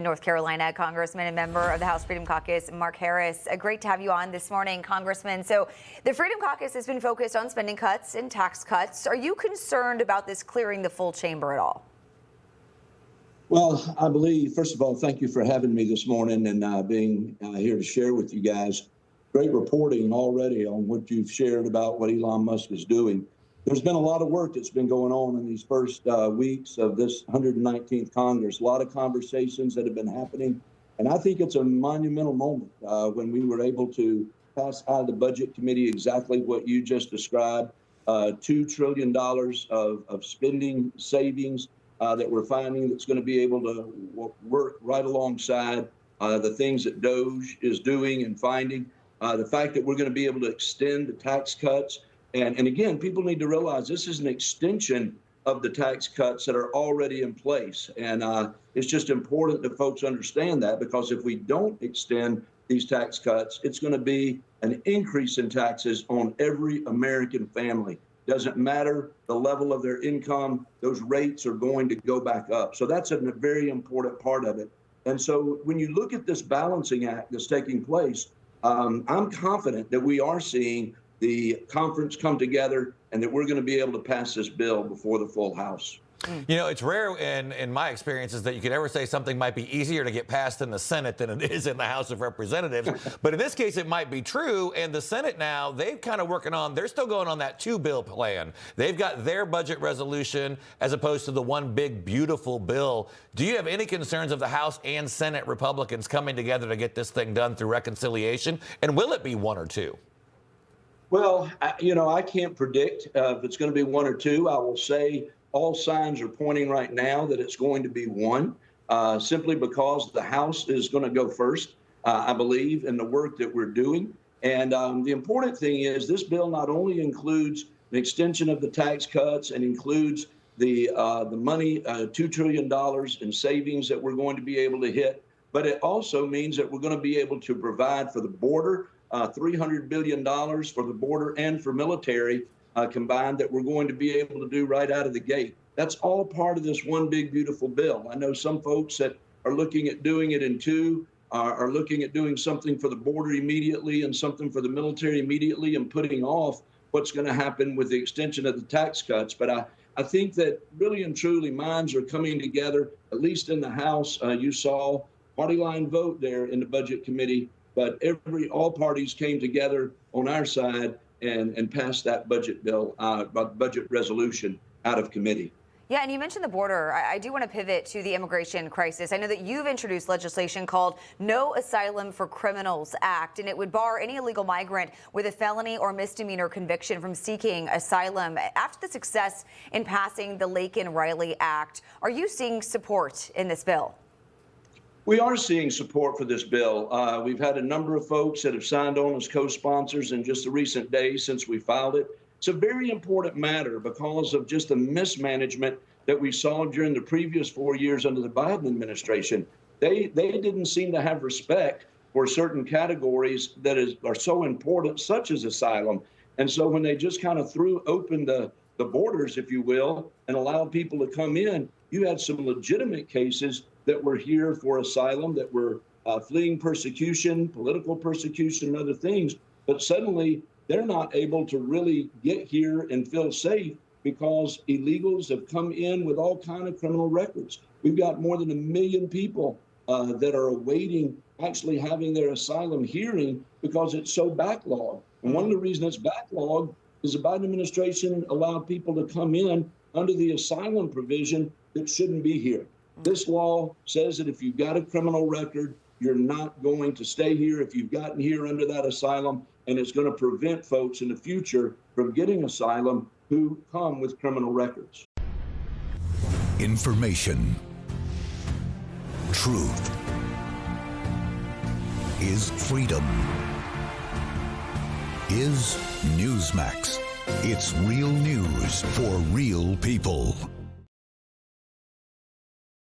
North Carolina Congressman and member of the House Freedom Caucus, Mark Harris. Great to have you on this morning, Congressman. So the Freedom Caucus has been focused on spending cuts and tax cuts. Are you concerned about this clearing the full chamber at all? Well, I believe, first of all, thank you for having me this morning and being here to share with you guys. Great reporting already on what you've shared about what Elon Musk is doing. There's been a lot of work that's been going on in these first weeks of this 119th Congress, a lot of conversations that have been happening. And I think it's a monumental moment when we were able to pass out of the Budget Committee exactly what you just described, $2 trillion of spending savings that we're finding that's going to be able to work right alongside the things that DOGE is doing and finding. The fact that we're going to be able to extend the tax cuts. And again, people need to realize this is an extension of the tax cuts that are already in place. And it's just important that folks understand that, because if we don't extend these tax cuts, it's going to be an increase in taxes on every American family. Doesn't matter the level of their income, those rates are going to go back up. So that's a very important part of it. And so when you look at this balancing act that's taking place, I'm confident that we are seeing the conference come together and that we're going to be able to pass this bill before the full House. You know, it's rare in my experiences that you could ever say something might be easier to get passed in the Senate than it is in the House of Representatives. But in this case, it might be true. And the Senate now, they've kind of working on, they're still going on that two-bill plan. They've got their budget resolution as opposed to the one big, beautiful bill. Do you have any concerns of the House and Senate Republicans coming together to get this thing done through reconciliation? And will it be one or two? Well, I can't predict if it's going to be one or two. I will say all signs are pointing right now that it's going to be one, simply because the House is going to go first, I believe, in the work that we're doing. And the important thing is this bill not only includes an extension of the tax cuts and includes the money, $2 trillion in savings that we're going to be able to hit, but it also means that we're going to be able to provide for the border, $300 billion for the border and for military combined, that we're going to be able to do right out of the gate. That's all part of this one big, beautiful bill. I know some folks that are looking at doing it in two, are looking at doing something for the border immediately and something for the military immediately, and putting off what's going to happen with the extension of the tax cuts. But I think that really and truly minds are coming together, at least in the House. You saw party line vote there in the Budget Committee. But all parties came together on our side and passed that budget bill, budget resolution out of committee. Yeah, and you mentioned the border. I do want to pivot to the immigration crisis. I know that you've introduced legislation called No Asylum for Criminals Act, and it would bar any illegal migrant with a felony or misdemeanor conviction from seeking asylum. After the success in passing the Laken-Riley Act, are you seeing support in this bill? We are seeing support for this bill. We've had a number of folks that have signed on as co-sponsors in just the recent days since we filed it. It's a very important matter because of just the mismanagement that we saw during the previous 4 years under the Biden administration. They didn't seem to have respect for certain categories that are so important, such as asylum. And so when they just kind of threw open the borders, if you will, and allowed people to come in, you had some legitimate cases that were here for asylum, that were fleeing persecution, political persecution, and other things. But suddenly, they're not able to really get here and feel safe because illegals have come in with all kinds of criminal records. We've got more than 1 million people that are awaiting actually having their asylum hearing because it's so backlogged. And one of the reasons it's backlogged is the Biden administration allowed people to come in under the asylum provision that shouldn't be here. This law says that if you've got a criminal record, you're not going to stay here if you've gotten here under that asylum, and it's going to prevent folks in the future from getting asylum who come with criminal records. Information. Truth. Is freedom. Is Newsmax. It's real news for real people.